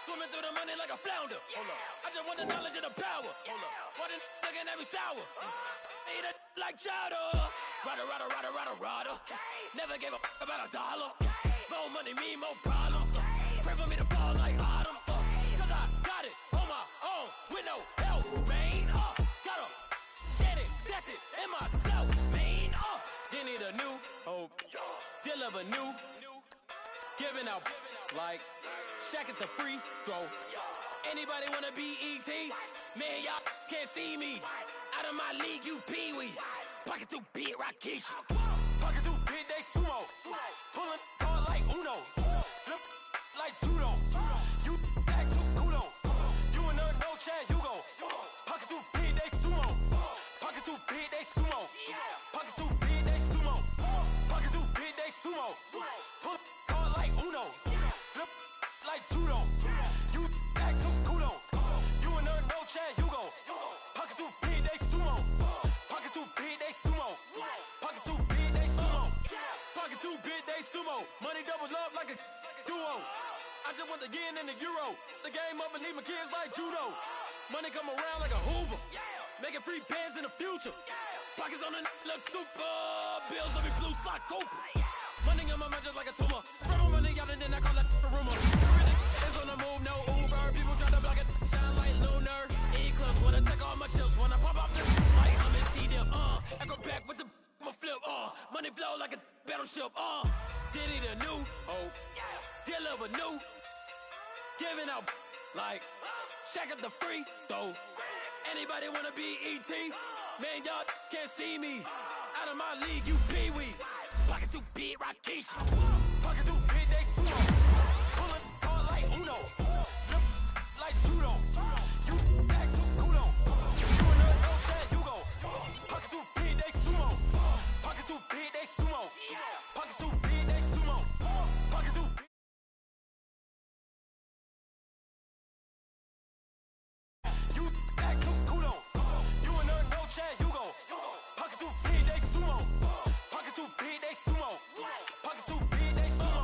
Swimming through the money like a flounder. Hold up. I just want the knowledge and the power. Hold up. Why the looking at me sour? Eat it like chowder. Rada. Never gave a about $1. More money, me, more problems. Pray for me to fall like autumn. Cause I got it on my own with no help, man. Gotta get it, that's it, in myself, man. They need a new hope. Deliver new. Giving out like Shaq at the free throw. Anybody wanna be ET? Man, y'all can't see me. Out of my league, you pee-wee. Pocket too big, Rakishi. Pocket too big, they sumo. Pulling card like Uno. Flip like judo. You act too kudo. You and her, no chance, you go. Pocket too big, they sumo. Pocket too big, they sumo. Pocket too big, they sumo. Pocket too big, they sumo. Pull card like Uno. Flip like judo. You act too kudo. You and her, no chance, you go. Pocket too big, they sumo. Pocket too big, they sumo. Pocket too big, they sumo. Pocket too big, they sumo. Money doubles up like a duo. I just want the yen and the euro. The game up and leave my kids like judo. Money come around like a Hoover. Making free bands in the future. Pockets on the look super. Bills on me blue slot Cooper. Money on my mind just like a tumor. Spread my money out and then I call that a rumor. It's on the move, no Uber. People try to block it, shine like lunar. Eclipse, wanna take all my chips. Wanna pop off the like I'm in C-Dip, I go back with the my flip, money flow like a battleship, Diddy the new hope, deliver new. Giving out like Shaq at the free throw. Anybody wanna be ET? Man, y'all can't see me. Out of my league, you pee-wee. Pocket too big, Rakishi. Pocket too big, they sumo. Pulling card like Uno. Flip like judo. You act too kudo. You and her, no chance, you go. Pocket too big, they sumo. Pocket too big, they sumo. Pocket too big, they sumo. Pocket too big. You act too kudo. You and her, no chance, you go. Pocket too big, they sumo. Pocket too big, they sumo. Pocket too big, they sumo.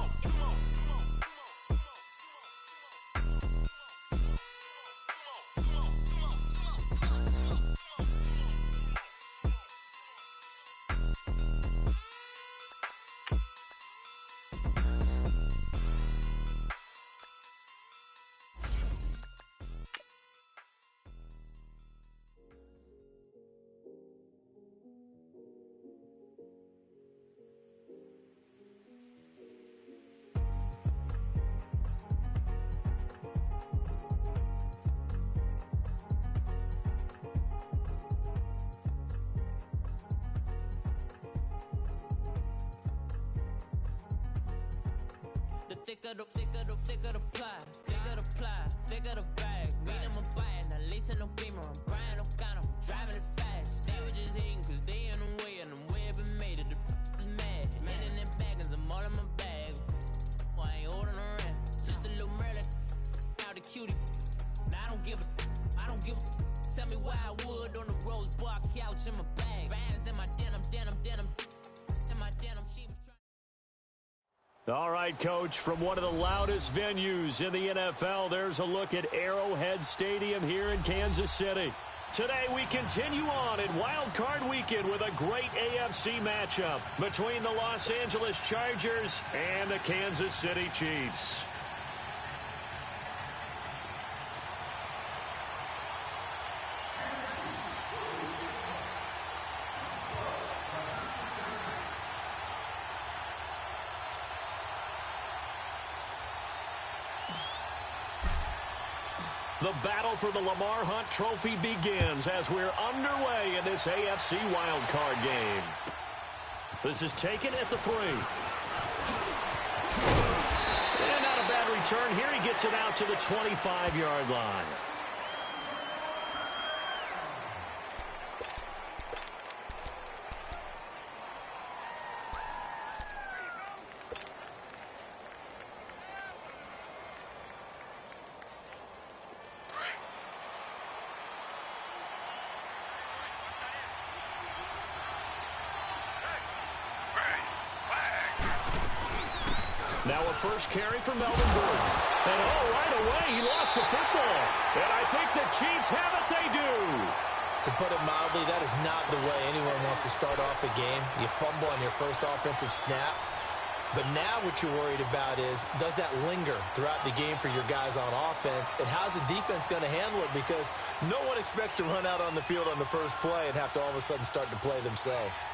Thicker the pie, thicker the bag. Mean I'm a buyer, now leasing no beamer. I'm buying no gun, I'm driving it fast. They were just hating cause they in the way, and the way I've been made it, the mad. Man in them baggins, I'm all in my bag. Well, I ain't holding around, just a little Merlin, out the cutie. Now I don't give a. Tell me why I would on the rose bar couch in my bag. Bands in my denim. In my denim, she was trying. All right, Coach, from one of the loudest venues in the NFL, there's a look at Arrowhead Stadium here in Kansas City. Today, we continue on in Wild Card Weekend with a great AFC matchup between the Los Angeles Chargers and the Kansas City Chiefs. The battle for the Lamar Hunt Trophy begins as we're underway in this AFC wildcard game. This is taken at the 3. And not a bad return here. He gets it out to the 25-yard line. Now a first carry for Melvin Gordon. And right away, he lost the football. And I think the Chiefs have it. They do. To put it mildly, that is not the way anyone wants to start off a game. You fumble on your first offensive snap. But now what you're worried about is, does that linger throughout the game for your guys on offense? And how's the defense going to handle it? Because no one expects to run out on the field on the first play and have to all of a sudden start to play themselves.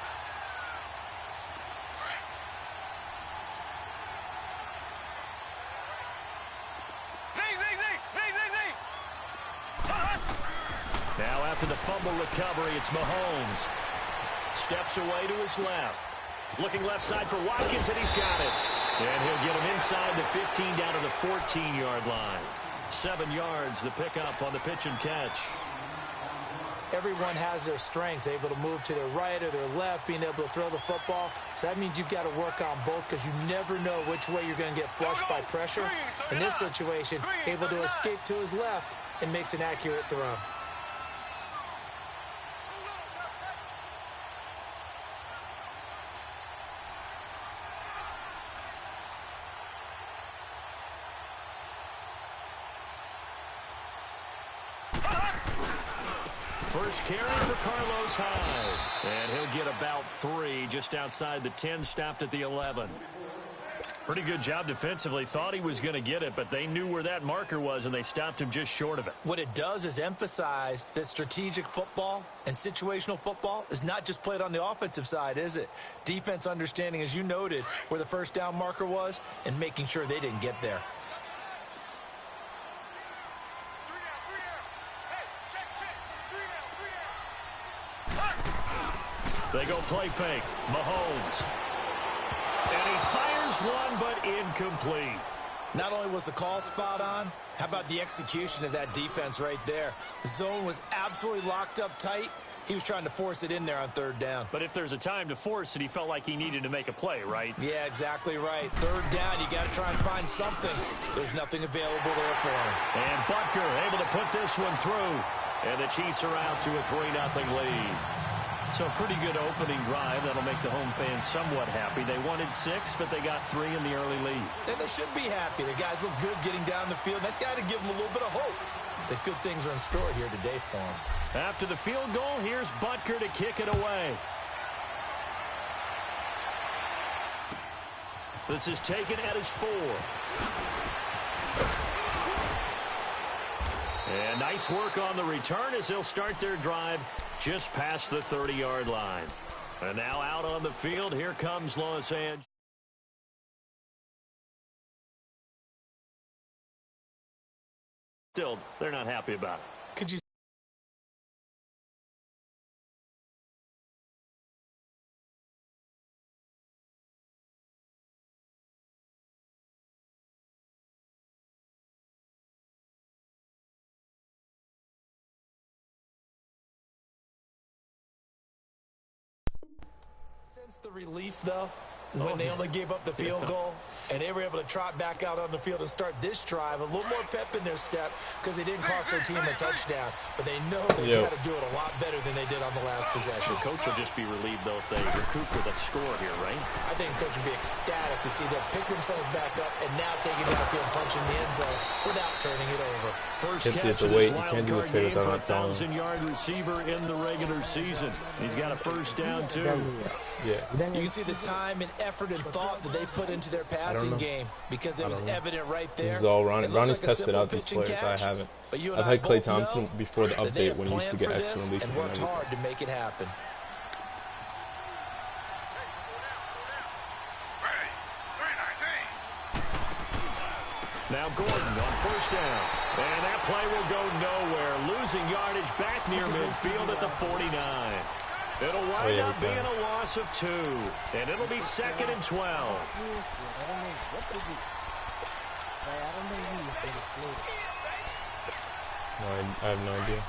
Now after the fumble recovery, it's Mahomes. Steps away to his left. Looking left side for Watkins, and he's got it. And he'll get him inside the 15 down to the 14-yard line. 7 yards, the pickup on the pitch and catch. Everyone has their strengths, able to move to their right or their left, being able to throw the football. So that means you've got to work on both because you never know which way you're going to get flushed by pressure. In this situation, able to escape to his left and makes an accurate throw. First carry for Carlos Hyde. And he'll get about 3 just outside the 10, stopped at the 11. Pretty good job defensively. Thought he was going to get it, but they knew where that marker was, and they stopped him just short of it. What it does is emphasize that strategic football and situational football is not just played on the offensive side, is it? Defense understanding, as you noted, where the first down marker was and making sure they didn't get there. They go play fake. Mahomes. And he fires one, but incomplete. Not only was the call spot on, how about the execution of that defense right there? The zone was absolutely locked up tight. He was trying to force it in there on third down. But if there's a time to force it, he felt like he needed to make a play, right? Yeah, exactly right. Third down, you got to try and find something. There's nothing available there for him. And Butker able to put this one through. And the Chiefs are out to a 3-0 lead. So a pretty good opening drive. That'll make the home fans somewhat happy. They wanted 6, but they got 3 in the early lead. And they should be happy. The guys look good getting down the field. That's got to give them a little bit of hope that good things are in store here today for them. After the field goal, here's Butker to kick it away. This is taken at his 4. And nice work on the return as they'll start their drive just past the 30-yard line. And now out on the field, here comes Los Angeles. Still, they're not happy about it. Could you sense the relief, though, when they only gave up the field goal and they were able to trot back out on the field and start this drive? A little more pep in their step because they didn't cost their team a touchdown, but they know they've got to do it a lot better than they did on the last possession. The coach will just be relieved, though, if they recoup with a score here, right? I think the coach would be ecstatic to see them pick themselves back up and now take it downfield, punching the end zone without turning it over. First catch of this wild card game for a 1,000-yard receiver in the regular season. He's got a first down, too. Yeah. You can see the time and effort and thought that they put into their passing game because it was evident right there. This is all Ronnie. Ronnie's like tested out these players. I haven't. I've had Klay Thompson before the update when you used to get extra releases and worked hard to make it happen. Now Gordon on first down. And that play will go nowhere. Losing yardage back near midfield at the 49. It'll wind up being a loss of 2. And it'll be 2nd and 12. No, I have no idea.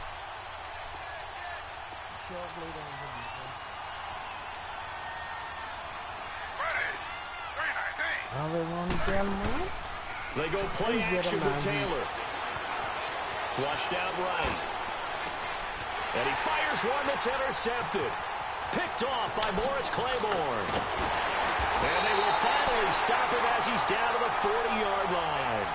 They go play action with Taylor. Flushed out right. And he fires one that's intercepted. Picked off by Morris Claiborne. And they will finally stop him as he's down to the 40-yard line.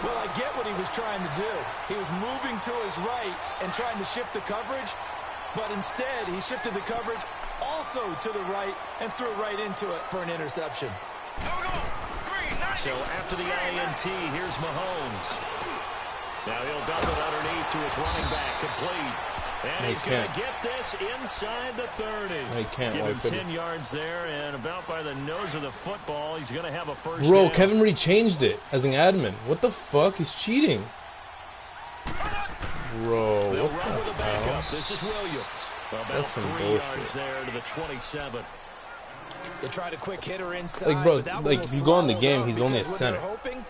Well, I get what he was trying to do. He was moving to his right and trying to shift the coverage, but instead he shifted the coverage also to the right and threw right into it for an interception. So after the INT, here's Mahomes. Now he'll dump it underneath to his running back, complete. And he's going to get this inside the 30. No, he can't. Give him 10 yards there, and about by the nose of the football, he's going to have a first Bro, down. Kevin Reed changed it as an admin. What the fuck? He's cheating. Bro, They'll what run with the a backup. hell? This is Williams. About That's some 3 bullshit. yards there to the 27. They tried a quick hitter inside. Like, bro, but that like, one if you go in the swallowed game, up he's only a because what center. they're hoping,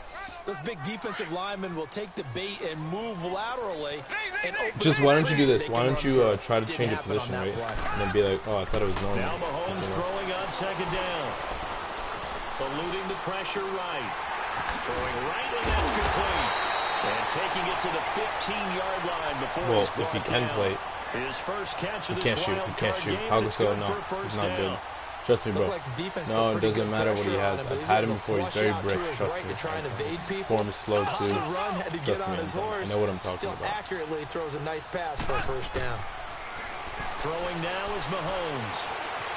those big defensive linemen will take the bait and move laterally. And Just why don't you do this? they Why can don't run you through. try to Didn't change the happen on position, that right? play. And then be like, oh, I thought it was normal. Now Mahomes throwing on second down. Eluding the pressure right. Throwing right, and that's complete. And taking it to the 15-yard line before Well, he's if he brought can down. play, His first catch he of can't this shoot. He wild can't card shoot. game, How and goes it's good no? for a He's first not down. good. Trust me, bro. Looked like the defense No, put it pretty doesn't good matter what he pressure on has. him, but I've he's had able him to before. He's flush very out brick. to his Trust right me. to try and evade His people. form is slow On too. the run, had to get Trust on me, his I horse. know what I'm talking Still about. accurately throws a nice pass for a first down. Throwing now is Mahomes.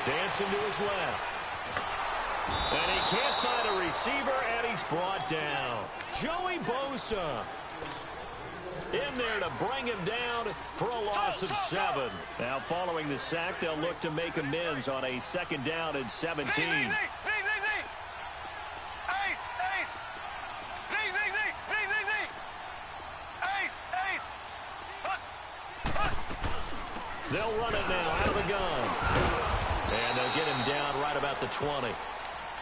Dancing to his left. And he can't find a receiver, and he's brought down. Joey Bosa in there to bring him down for a loss of 7. Now, following the sack, they'll look to make amends on a second down and 17. They'll run it now out of the gun. And they'll get him down right about the 20.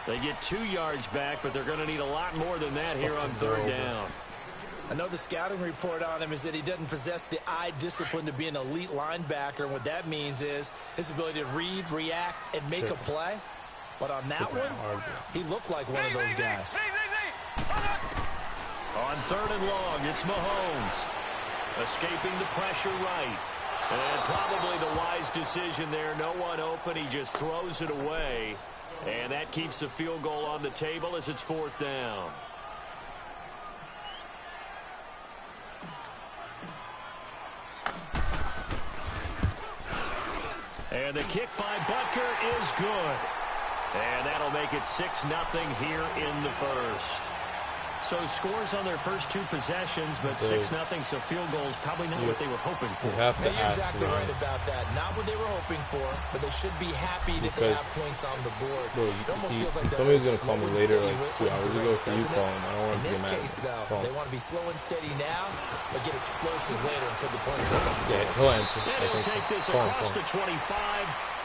They get 2 yards back, but they're going to need a lot more than that here on third down. I know the scouting report on him is that he doesn't possess the eye discipline to be an elite linebacker. And what that means is his ability to read, react, and make a play. But on that one, he looked like one of those guys. On third and long, it's Mahomes. Escaping the pressure right. And probably the wise decision there. No one open. He just throws it away. And that keeps the field goal on the table as it's fourth down. And the kick by Butker is good. And that'll make it 6-0 here in the first. So scores on their first 2 possessions, but 6-0, so field goals probably not what they were hoping for. You have to You're ask, exactly right about that. Not what they were hoping for, but they should be happy that they have points on the board. Bro, it almost feels like somebody's going to call me later, like 2 hours ago, race, so you call him. I don't want in to this get mad. case, though, they want to be slow and steady now, but get explosive later and put the points up. Yeah, he'll answer. And he'll take this across the 25,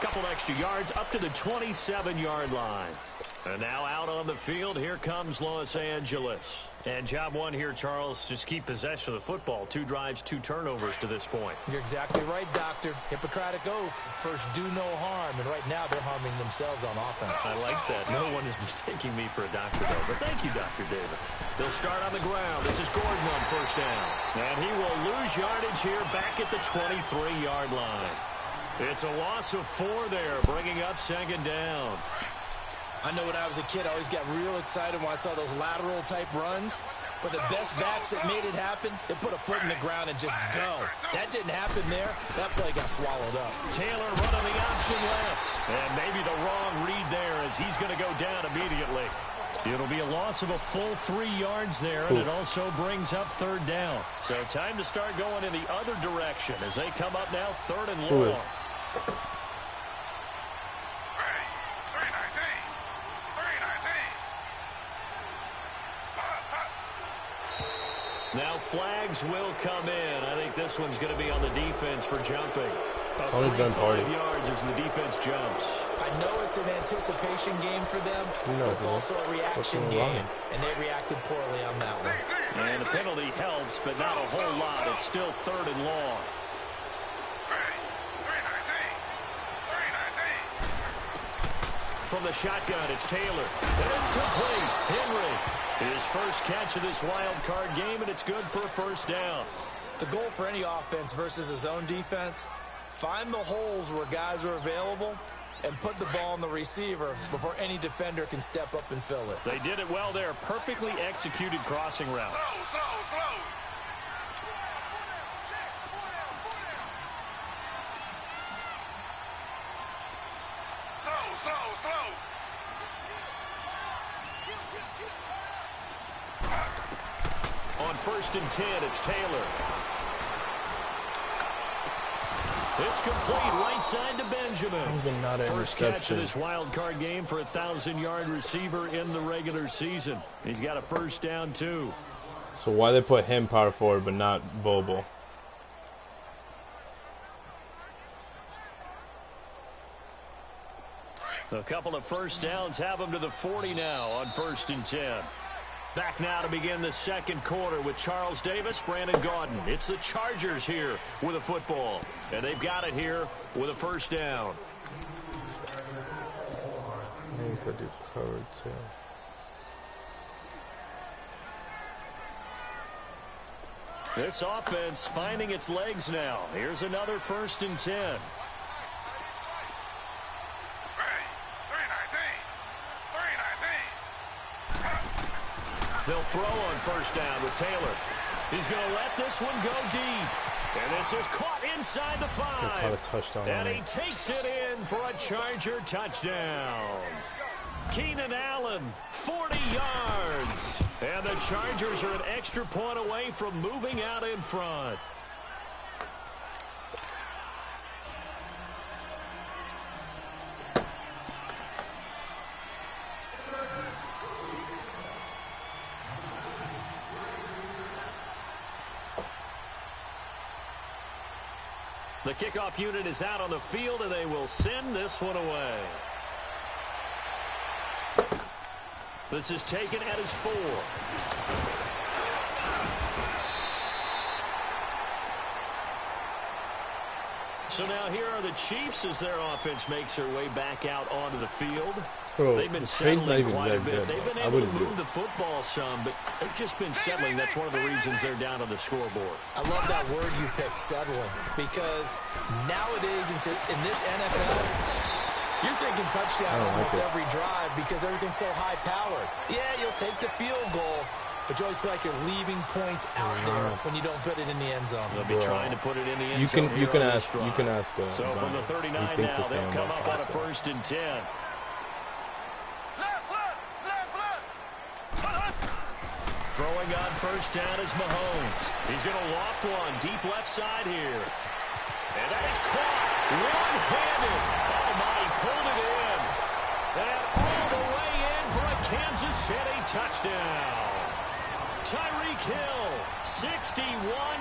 couple extra yards up to the 27-yard line. And now out on the field, here comes Los Angeles. And job one here, Charles, just keep possession of the football. 2 drives, 2 turnovers to this point. You're exactly right, Doctor. Hippocratic oath. First, do no harm. And right now, they're harming themselves on offense. I like that. No one is mistaking me for a doctor, though. But thank you, Dr. Davis. They'll start on the ground. This is Gordon on first down. And he will lose yardage here back at the 23-yard line. It's a loss of 4 there, bringing up second down. I know when I was a kid, I always got real excited when I saw those lateral-type runs. But the best backs that made it happen, they put a foot in the ground and just go. That didn't happen there. That play got swallowed up. Taylor running the option left. And maybe the wrong read there as he's going to go down immediately. It'll be a loss of a full 3 yards there, and it also brings up third down. So time to start going in the other direction as they come up now third and long. Now flags will come in. I think this one's going to be on the defense for jumping. Only jump 5 yards as the defense jumps. I know it's an anticipation game for them, but it's also a reaction game, and they reacted poorly on that one. And the penalty helps, but not a whole lot. It's still third and long. From the shotgun, it's Taylor. And it's complete. Henry, his first catch of this wild card game, and it's good for a first down. The goal for any offense versus his own defense, Find the holes where guys are available and put the ball on the receiver before any defender can step up and fill it. They did it well there. Perfectly executed crossing route. Slow. On 1st and 10, it's Taylor. It's complete right side to Benjamin. First catch of this wild card game for a 1,000-yard receiver in the regular season. He's got a first down, too. So why they put him power forward but not Bobo? A couple of first downs have him to the 40 now on 1st and 10. Back now to begin the second quarter with Charles Davis, Brandon Gaudin. It's the Chargers here with a football. And they've got it here with a first down. Maybe could do covered too. This offense finding its legs now. Here's another 1st and 10. They'll throw on first down with Taylor. He's going to let this one go deep. And this is caught inside the 5. And he takes it in for a Charger touchdown. Keenan Allen, 40 yards. And the Chargers are an extra point away from moving out in front. The kickoff unit is out on the field, and they will send this one away. This is taken at his 4. So now here are the Chiefs as their offense makes their way back out onto the field. Bro, they've been settling quite a bit. They've been able to move the football some, but they've just been settling. That's one of the reasons they're down on the scoreboard. I love that word you picked, settling, because nowadays in this NFL, you're thinking touchdown almost every drive because everything's so high-powered. Yeah, you'll take the field goal, but you always feel like you're leaving points out there when you don't put it in the end zone. They'll be trying to put it in the end zone. You can ask. So from the 39 now, they'll come up on a 1st and 10. Throwing on first down is Mahomes. He's going to loft one deep left side here. And that is caught one-handed. Oh, my, he pulled it in. And all the way in for a Kansas City touchdown. Tyreek Hill, 61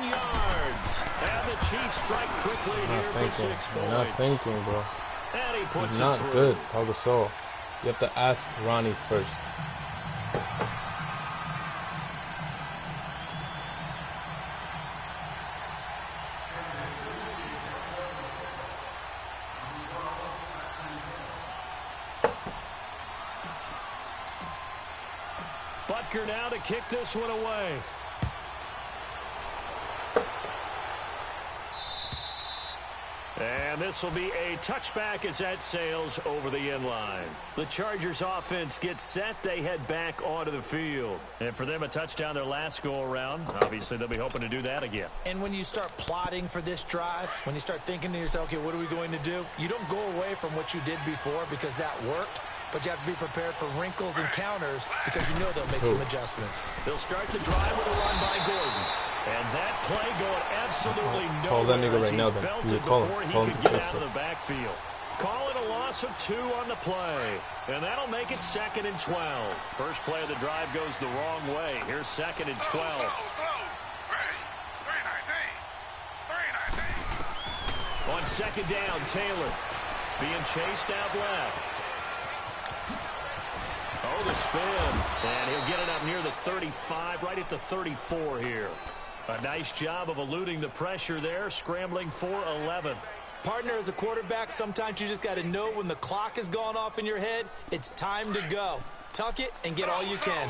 yards. And the Chiefs strike quickly here for 6 points. Not thinking, bro. And he puts it through. Not good, Pau Gasol. You have to ask Ronnie first. Butker now to kick this one away. And this will be a touchback as that sails over the end line. The Chargers offense gets set. They head back onto the field. And for them, a touchdown their last go-around. Obviously, they'll be hoping to do that again. And when you start plotting for this drive, when you start thinking to yourself, okay, what are we going to do? You don't go away from what you did before because that worked. But you have to be prepared for wrinkles and counters because you know they'll make some adjustments. They'll start the drive with a run by Gordon. And that play going absolutely nowhere as he's belted before he could get out of the backfield. Call it a loss of 2 on the play. And that'll make it 2nd and 12. First play of the drive goes the wrong way. Here's 2nd and 12. On 2nd down, Taylor being chased out left. Oh, the spin. And he'll get it up near the 35, right at the 34 here. A nice job of eluding the pressure there, scrambling for 11. Partner, as a quarterback, sometimes you just got to know when the clock has gone off in your head, it's time to go. Tuck it and get all you can.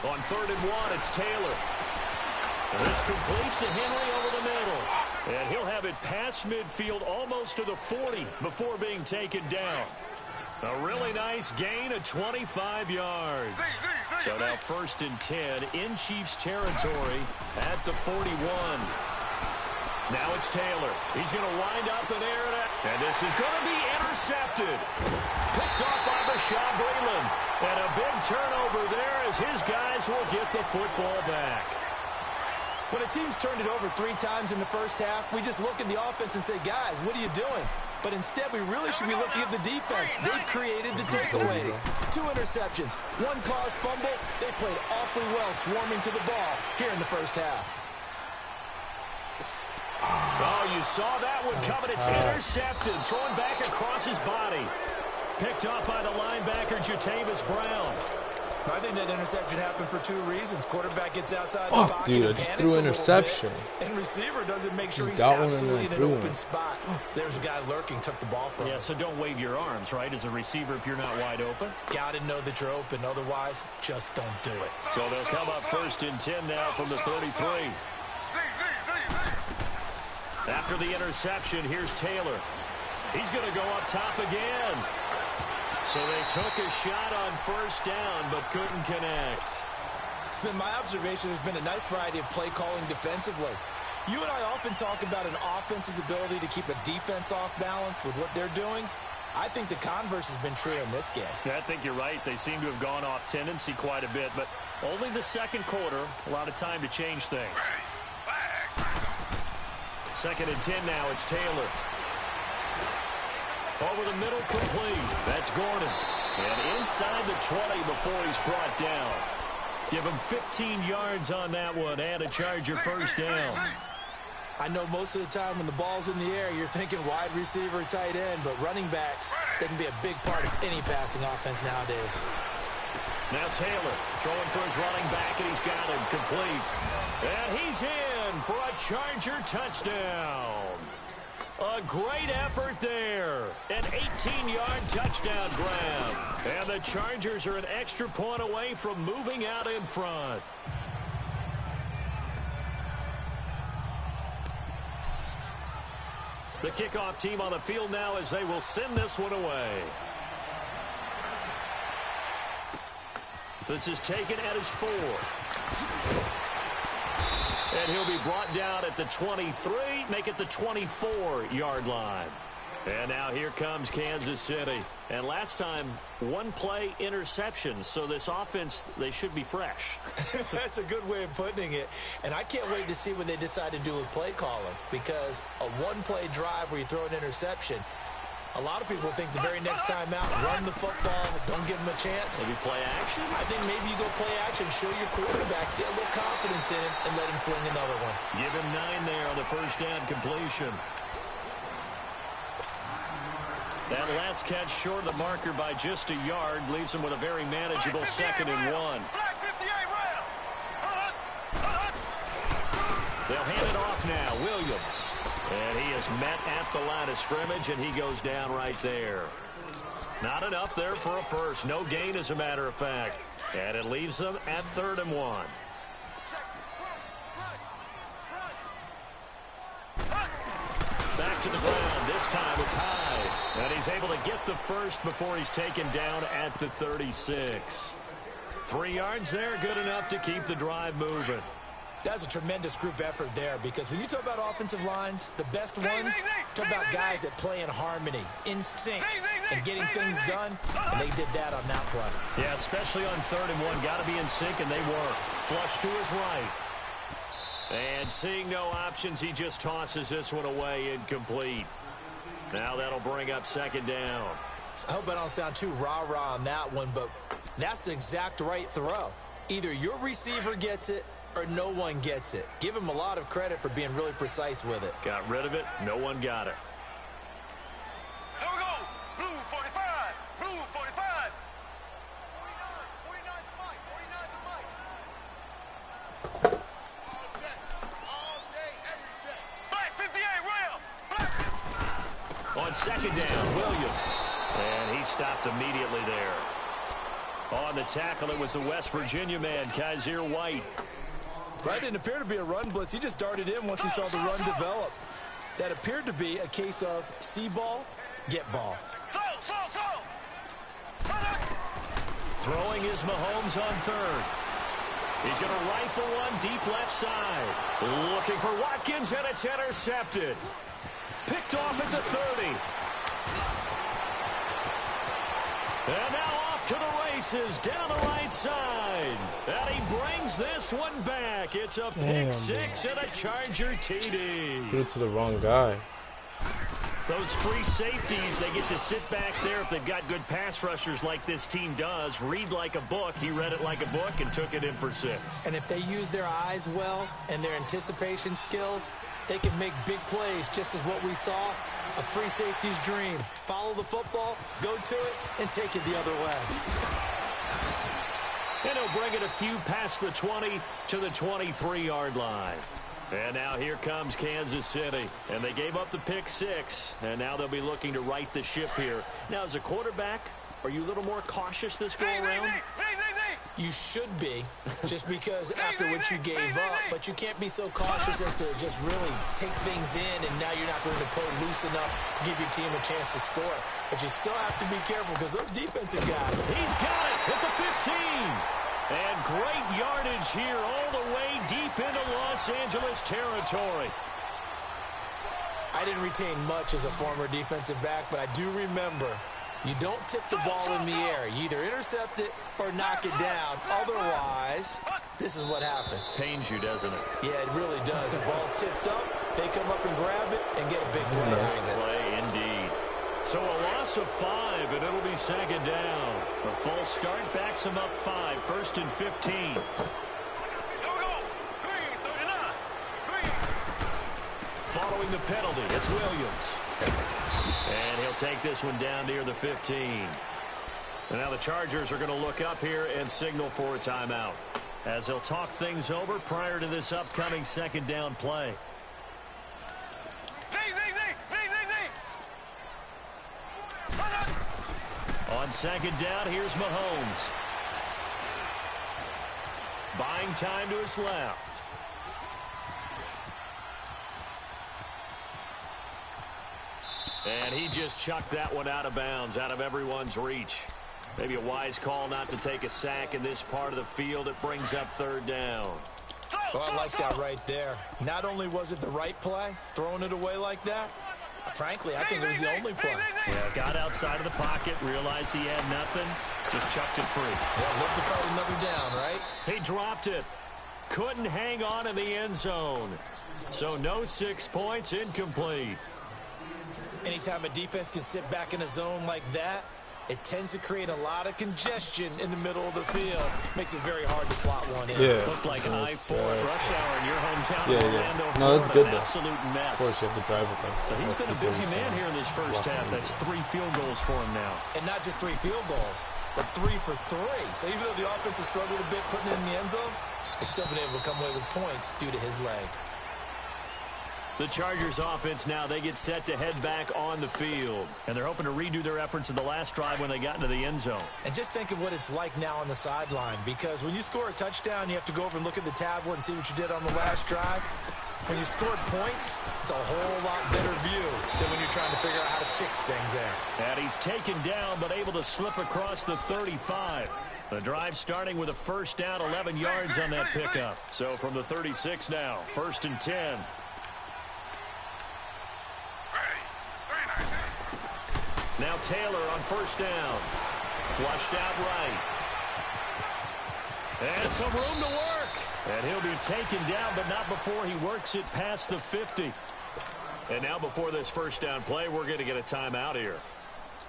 On 3rd and 1, it's Taylor. And this complete to Henry over the middle. And he'll have it past midfield almost to the 40 before being taken down. A really nice gain of 25 yards. So now 1st and 10 in Chiefs territory at the 41. Now it's Taylor. He's going to wind up and air it out. And this is going to be intercepted. Picked off by Bashaud Breeland. And a big turnover there as his guys will get the football back. When a team's turned it over 3 times in the first half, we just look at the offense and say, guys, what are you doing? But instead, we really should be looking at the defense. They've created the takeaways. 2 interceptions, 1 caused fumble. They played awfully well swarming to the ball here in the first half. Oh, you saw that one coming. It's intercepted. Thrown back across his body. Picked up by the linebacker, Jatavis Brown. I think that interception happened for 2 reasons. Quarterback gets outside the pocket. Dude, I just threw an interception. And receiver doesn't make sure he's absolutely in an open spot. So there's a guy lurking, took the ball from him. Yeah, so don't wave your arms, right, as a receiver if you're not wide open. Got to know that you're open. Otherwise, just don't do it. So they'll come up 1st and 10 now from the 33. After the interception, here's Taylor. He's going to go up top again. So they took a shot on 1st down, but couldn't connect. It's been my observation there's been a nice variety of play calling defensively. You and I often talk about an offense's ability to keep a defense off balance with what they're doing. I think the converse has been true in this game. Yeah, I think you're right. They seem to have gone off tendency quite a bit, but only the 2nd quarter, a lot of time to change things. 2nd and 10 now, it's Taylor. Over the middle, complete. That's Gordon. And inside the 20 before he's brought down. Give him 15 yards on that one and a Charger 1st down. I know most of the time when the ball's in the air, you're thinking wide receiver, tight end, but running backs, they can be a big part of any passing offense nowadays. Now Taylor throwing for his running back, and he's got him complete. And he's in for a Charger touchdown. A great effort there. An 18-yard touchdown grab. And the Chargers are an extra point away from moving out in front. The kickoff team on the field now as they will send this one away. This is taken at his 4. And he'll be brought down at the 23, make it the 24-yard line. And now here comes Kansas City. And last time, 1 play interception. So this offense, they should be fresh. That's a good way of putting it. And I can't wait to see what they decide to do with play calling. Because a 1-play drive where you throw an interception, a lot of people think the very next time out, run the football, don't give them a chance. Maybe play action? I think maybe you go play action, show your quarterback, get a little confidence in him, and let him fling another one. Give him 9 there on the 1st down completion. That last catch short of the marker by just a yard leaves him with a very manageable 2nd and 1. They'll hand it off now. Williams. And he is met at the line of scrimmage, and he goes down right there. Not enough there for a first. No gain, as a matter of fact. And it leaves them at 3rd and 1. Back to the ground. This time it's high. And he's able to get the first before he's taken down at the 36. 3 yards there, good enough to keep the drive moving. That's a tremendous group effort there, because when you talk about offensive lines, the best ones talk about guys that play in harmony, in sync, and getting things done, and they did that on that play. Yeah, especially on 3rd and 1. Got to be in sync, and they were. Flush to his right. And seeing no options, he just tosses this one away, incomplete. Now that'll bring up 2nd down. I hope I don't sound too rah-rah on that one, but that's the exact right throw. Either your receiver gets it, or no one gets it. Give him a lot of credit for being really precise with it. Got rid of it. No one got it. Here we go. Blue 45. Blue 45. 49 Mike. 49 Mike. All day, every day. Black 58 rail. On 2nd down, Williams. And he stopped immediately there. On the tackle, it was the West Virginia man, Kaiser White. Right, didn't appear to be a run blitz. He just darted in once he saw the run develop. That appeared to be a case of see ball, get ball. Throwing is Mahomes on third. He's going to rifle one deep left side. Looking for Watkins, and it's intercepted. Picked off at the 30. And now off to the races down the right side. And he brings this one back. It's a pick six and a Charger TD. Threw it to the wrong guy. Those free safeties, they get to sit back there if they've got good pass rushers like this team does. Read like a book. He read it like a book and took it in for 6. And if they use their eyes well and their anticipation skills, they can make big plays, just as what we saw. A free safety's dream. Follow the football, go to it, and take it the other way. And he'll bring it a few past the 20 to the 23-yard line. And now here comes Kansas City. And they gave up the pick 6. And now they'll be looking to right the ship here. Now, as a quarterback, are you a little more cautious this go-around? You should be, just because after what you gave up, but you can't be so cautious as to just really take things in, and now you're not going to play loose enough to give your team a chance to score. But you still have to be careful because those defensive guys. He's got it at the 15. And great yardage here all the way deep into Los Angeles territory. I didn't retain much as a former defensive back, but I do remember you don't tip the ball in the air. You either intercept it or knock it down. Otherwise, this is what happens. Pains you, doesn't it? Yeah, it really does. The ball's tipped up, they come up and grab it and get a big play out of it. Play indeed. So a loss of 5, and it'll be second down. A false start backs him up 5, first and 15. Here we go. 39. Following the penalty, it's Williams. And he'll take this one down near the 15. And now the Chargers are going to look up here and signal for a timeout, as they'll talk things over prior to this upcoming second down play. On second down, here's Mahomes. Buying time to his left. And he just chucked that one out of bounds, out of everyone's reach. Maybe a wise call not to take a sack in this part of the field. It brings up third down. So I like that right there. Not only was it the right play, throwing it away like that, frankly, I think it was the only play. Yeah, got outside of the pocket, realized he had nothing, just chucked it free. Yeah, live to fight another down, right? He dropped it. Couldn't hang on in the end zone. So no 6 points, incomplete. Anytime a defense can sit back in a zone like that, it tends to create a lot of congestion in the middle of the field. Makes it very hard to slot one in. Yeah. Looked like an I-4 rush hour in your hometown of Orlando, yeah. No, that's good, an absolute mess. Of course, you have to drive with them. So he's been a busy man here in this first half. That's 3 field goals for him now. And not just 3 field goals, but 3 for 3. So even though the offense has struggled a bit putting it in the end zone, they've still been able to come away with points due to his leg. The Chargers offense now, they get set to head back on the field. And they're hoping to redo their efforts in the last drive when they got into the end zone. And just think of what it's like now on the sideline, because when you score a touchdown, you have to go over and look at the tablet and see what you did on the last drive. When you scored points, it's a whole lot better view than when you're trying to figure out how to fix things there. And he's taken down, but able to slip across the 35. The drive starting with a first down, 11 yards on that pickup. So from the 36 now, first and 10. Now Taylor on first down. Flushed out right. And some room to work. And he'll be taken down, but not before he works it past the 50. And now before this first down play, we're going to get a timeout here,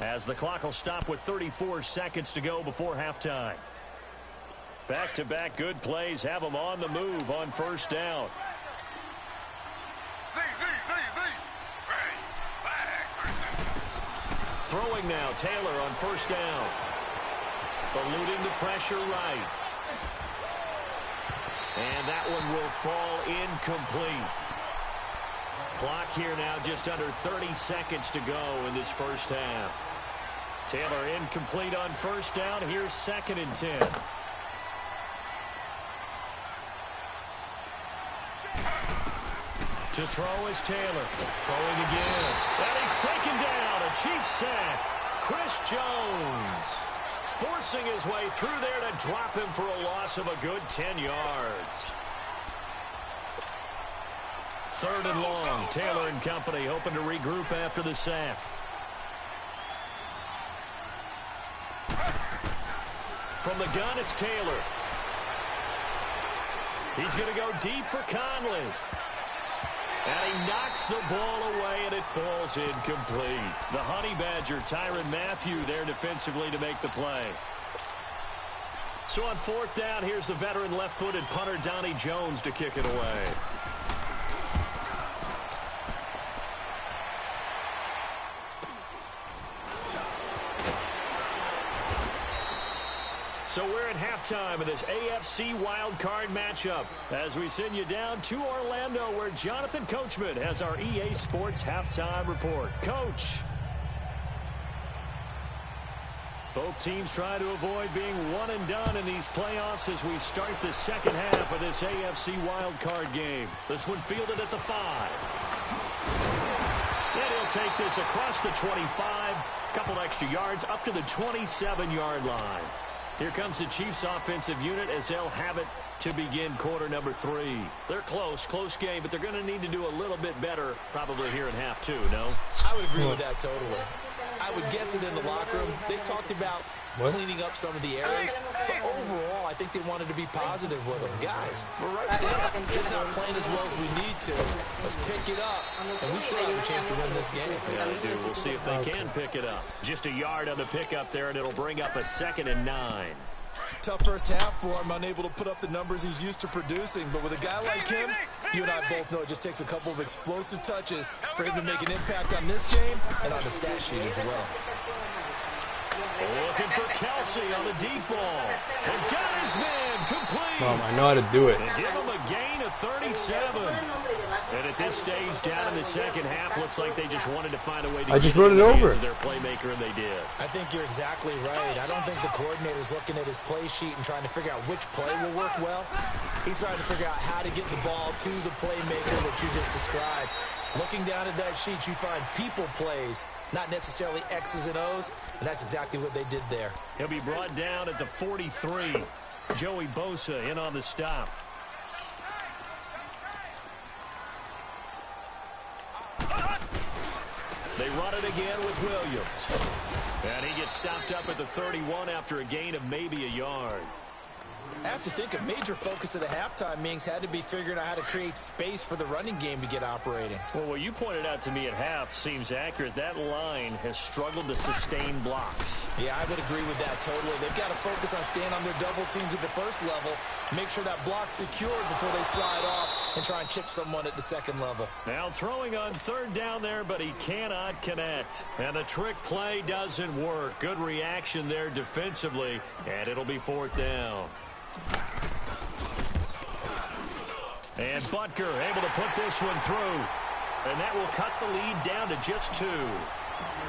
as the clock will stop with 34 seconds to go before halftime. Back-to-back good plays have them on the move on first down. Throwing now, Taylor on first down. Eluding the pressure right. And that one will fall incomplete. Clock here now just under 30 seconds to go in this first half. Taylor incomplete on first down. Here's second and 10. To throw is Taylor. Throwing again. And he's taken down. A Chiefs sack. Chris Jones forcing his way through there to drop him for a loss of a good 10 yards. 3rd and long. Taylor and company hoping to regroup after the sack. From the gun, it's Taylor. He's going to go deep for Conley. And he knocks the ball away, and it falls incomplete. The Honey Badger, Tyrann Mathieu, there defensively to make the play. So on 4th down, here's the veteran left-footed punter, Donnie Jones, to kick it away. So we're at halftime of this AFC wildcard matchup as we send you down to Orlando where Jonathan Coachman has our EA Sports halftime report. Coach. Both teams try to avoid being one and done in these playoffs as we start the second half of this AFC wildcard game. This one fielded at the 5. And he'll take this across the 25, couple extra yards up to the 27-yard line. Here comes the Chiefs offensive unit as they'll have it to begin quarter number 3. They're close game, but they're going to need to do a little bit better probably here in half 2, no? I would agree with that totally. I would guess it in the locker room. They talked about cleaning up some of the areas, but overall, I think they wanted to be positive with them. Guys, we're right there. Just not playing as well as we need to. Let's pick it up, and we still have a chance to win this game. Yeah, they do. We'll see if they can pick it up. Just a yard on the pickup there, and it'll bring up a 2nd and 9. Tough first half for him, unable to put up the numbers he's used to producing. But with a guy like him, you and I both know it just takes a couple of explosive touches for him to make an impact on this game and on the stat sheet as well. Looking for Kelsey on the deep ball. And got his man complete. I know how to do it. And give him a gain of 37. And at this stage, down in the second half, looks like they just wanted to find a way to I just run it over their playmaker, and they did. I think you're exactly right. I don't think the coordinator's looking at his play sheet and trying to figure out which play will work well. He's trying to figure out how to get the ball to the playmaker that you just described. Looking down at that sheet, you find people plays, not necessarily X's and O's, and that's exactly what they did there. He'll be brought down at the 43. Joey Bosa in on the stop. They run it again with Williams. And he gets stopped up at the 31 after a gain of maybe a yard. I have to think a major focus of the halftime meetings had to be figuring out how to create space for the running game to get operating. Well, what you pointed out to me at half seems accurate. That line has struggled to sustain blocks. Yeah, I would agree with that totally. They've got to focus on staying on their double teams at the first level, make sure that block's secured before they slide off and try and chip someone at the second level. Now throwing on 3rd down there, but he cannot connect. And the trick play doesn't work. Good reaction there defensively, and it'll be 4th down. And Butker able to put this one through. And that will cut the lead down to just 2.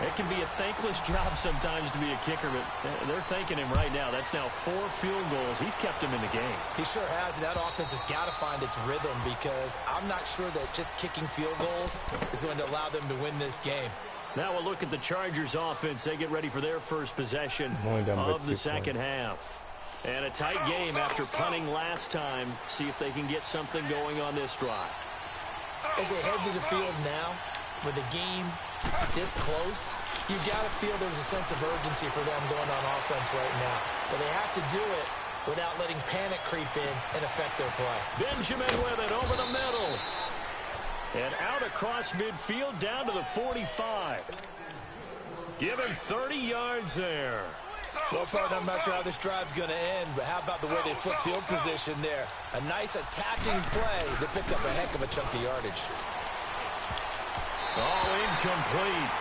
It can be a thankless job sometimes to be a kicker, but they're thanking him right now. That's now 4 field goals. He's kept him in the game. He sure has, and that offense has got to find its rhythm because I'm not sure that just kicking field goals is going to allow them to win this game. Now we'll look at the Chargers offense. They get ready for their first possession of the second half. And a tight game after punting last time. See if they can get something going on this drive. As they head to the field now, with the game this close, you've got to feel there's a sense of urgency for them going on offense right now. But they have to do it without letting panic creep in and affect their play. Benjamin with it over the middle. And out across midfield down to the 45. Give him 30 yards there. Well, partner, I'm not sure how this drive's going to end, but how about the way they flip field position there? A nice attacking play that picked up a heck of a chunk of yardage. Oh, incomplete.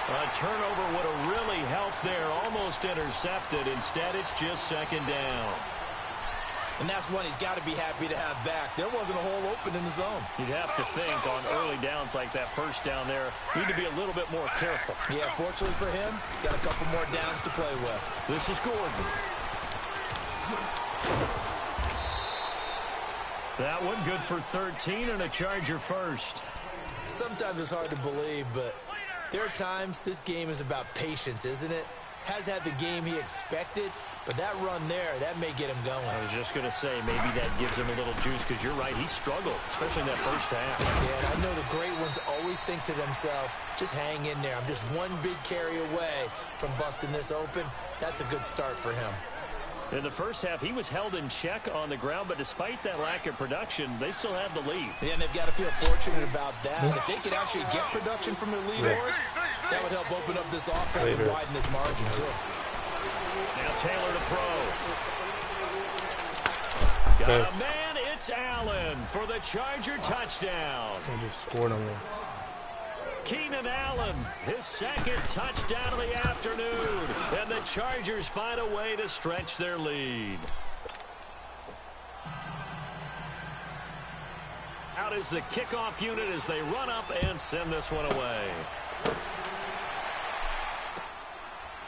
A turnover would have really helped there. Almost intercepted. Instead, it's just 2nd down. And that's one he's got to be happy to have back. There wasn't a hole open in the zone. You'd have to think on early downs like that first down there, need to be a little bit more careful. Yeah, fortunately for him, got a couple more downs to play with. This is Gordon. That one good for 13 and a Charger first. Sometimes it's hard to believe, but there are times this game is about patience, isn't it? Has had the game he expected, but that run there, that may get him going. I was just going to say, maybe that gives him a little juice, because you're right, he struggled, especially in that first half. Yeah, and I know the great ones always think to themselves, just hang in there. I'm just one big carry away from busting this open. That's a good start for him. In the first half, he was held in check on the ground, but despite that lack of production, they still have the lead. Yeah, and they've got to feel fortunate about that. If they could actually get production from their lead horse, that would help open up this offense and widen this margin, too. Now Taylor to throw. Got a man, it's Allen for the Charger touchdown. They just scored on me. Keenan Allen, his second touchdown of the afternoon. And the Chargers find a way to stretch their lead. Out is the kickoff unit as they run up and send this one away.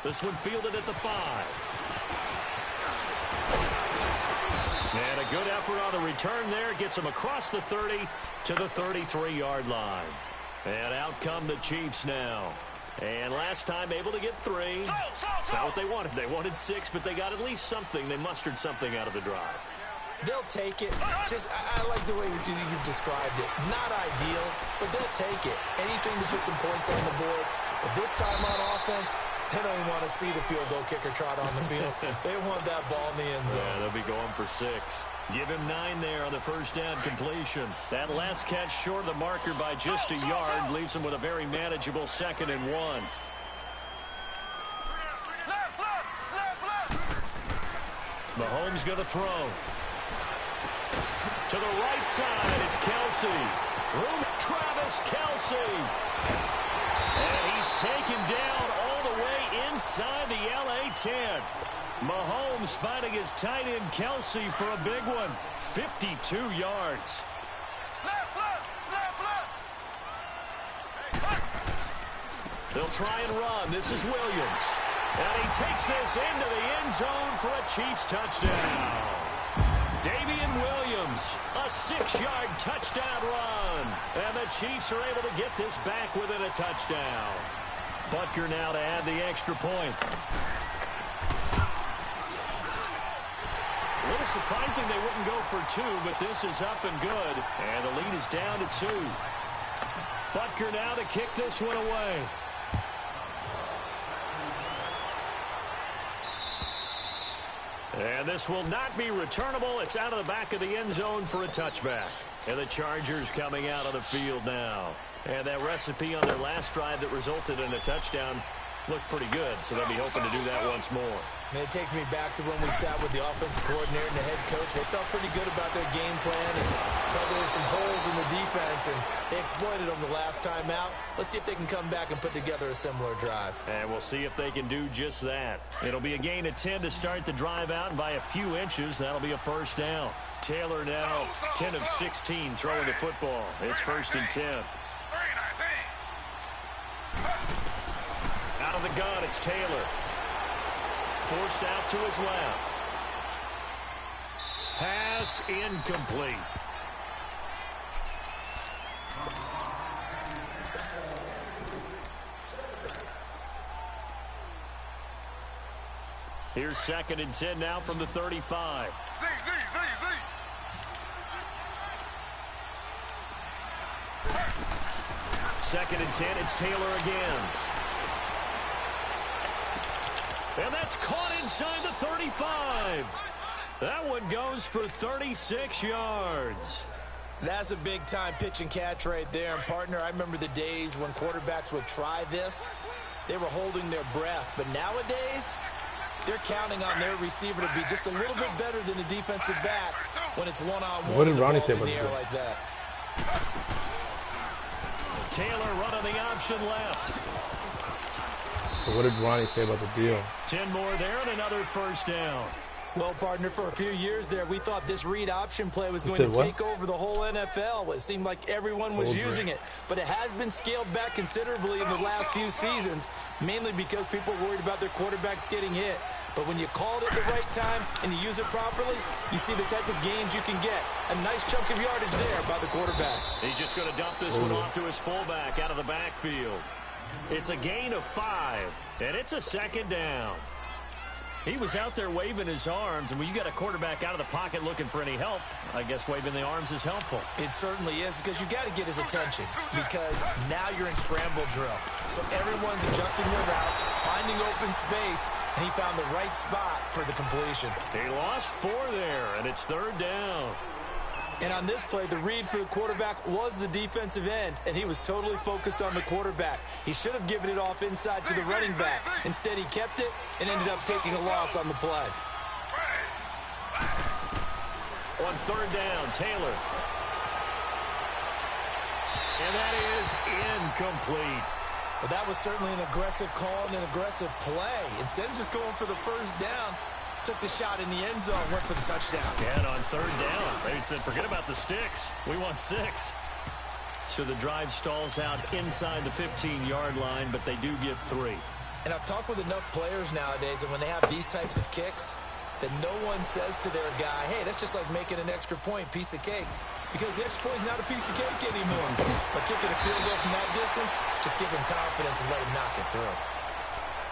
This one fielded at the 5. And a good effort on the return there. Gets him across the 30 to the 33-yard line. And out come the Chiefs now. And last time able to get 3. That's not what they wanted. They wanted 6, but they got at least something. They mustered something out of the drive. They'll take it. I like the way you've described it. Not ideal, but they'll take it. Anything to put some points on the board. But this time on offense, they don't want to see the field goal kicker trot on the field. They want that ball in the end zone. Yeah, they'll be going for 6. Give him 9 there on the first down completion. That last catch short of the marker by just a yard leaves him with a very manageable 2nd and 1. Mahomes going to throw. To the right side, it's Kelsey. Travis Kelsey. And he's taken down all the way inside the LA 10. Mahomes finding his tight end Kelsey for a big one. 52 yards. They'll try and run. This is Williams. And he takes this into the end zone for a Chiefs touchdown. Damian Williams, a 6-yard touchdown run. And the Chiefs are able to get this back within a touchdown. Butker now to add the extra point. A little surprising they wouldn't go for 2, but this is up and good. And the lead is down to 2. Butker now to kick this one away. And this will not be returnable. It's out of the back of the end zone for a touchback. And the Chargers coming out on the field now. And that recipe on their last drive that resulted in a touchdown looked pretty good, so they'll be hoping to do that once more. And it takes me back to when we sat with the offensive coordinator and the head coach. They felt pretty good about their game plan and felt there were some holes in the defense, and they exploited them the last time out. Let's see if they can come back and put together a similar drive. And we'll see if they can do just that. It'll be a gain of 10 to start the drive out, and by a few inches, that'll be a first down. Taylor now 10 of 16 throwing the football. It's 1st and 10. Out of the gun, it's Taylor. Forced out to his left. Pass incomplete. Here's 2nd and 10 now from the 35. 2nd and 10, it's Taylor again. And that's caught inside the 35. That one goes for 36 yards. That's a big-time pitch and catch right there. And, partner, I remember the days when quarterbacks would try this. They were holding their breath. But nowadays, they're counting on their receiver to be just a little bit better than the defensive back when it's one-on-one. What did Ronnie say about the air like that? Taylor running the option left. So what did Ronnie say about the deal? 10 more there and another first down. Well, partner, for a few years there, we thought this read option play was going to take over the whole NFL. It seemed like everyone was using it. But it has been scaled back considerably in the last few seasons, mainly because people are worried about their quarterbacks getting hit. But when you call it at the right time and you use it properly, you see the type of gains you can get. A nice chunk of yardage there by the quarterback. He's just going to dump this one off to his fullback out of the backfield. It's a gain of 5, and it's a second down. He was out there waving his arms, and when you got a quarterback out of the pocket looking for any help, I guess waving the arms is helpful. It certainly is, because you got to get his attention, because now you're in scramble drill. So everyone's adjusting their routes, finding open space, and he found the right spot for the completion. He lost 4 there, and it's 3rd down. And on this play, the read for the quarterback was the defensive end, and he was totally focused on the quarterback. He should have given it off inside to the running back. Instead, he kept it and ended up taking a loss on the play. On 3rd down, Taylor. And that is incomplete. Well, that was certainly an aggressive call and an aggressive play. Instead of just going for the first down, took the shot in the end zone, went for the touchdown. Yeah, and on 3rd down, they said, forget about the sticks. We want 6. So the drive stalls out inside the 15-yard line, but they do get 3. And I've talked with enough players nowadays, and when they have these types of kicks, that no one says to their guy, hey, that's just like making an extra point, piece of cake. Because the extra point is not a piece of cake anymore. But kicking a field goal from that distance, just give him confidence and let him knock it through.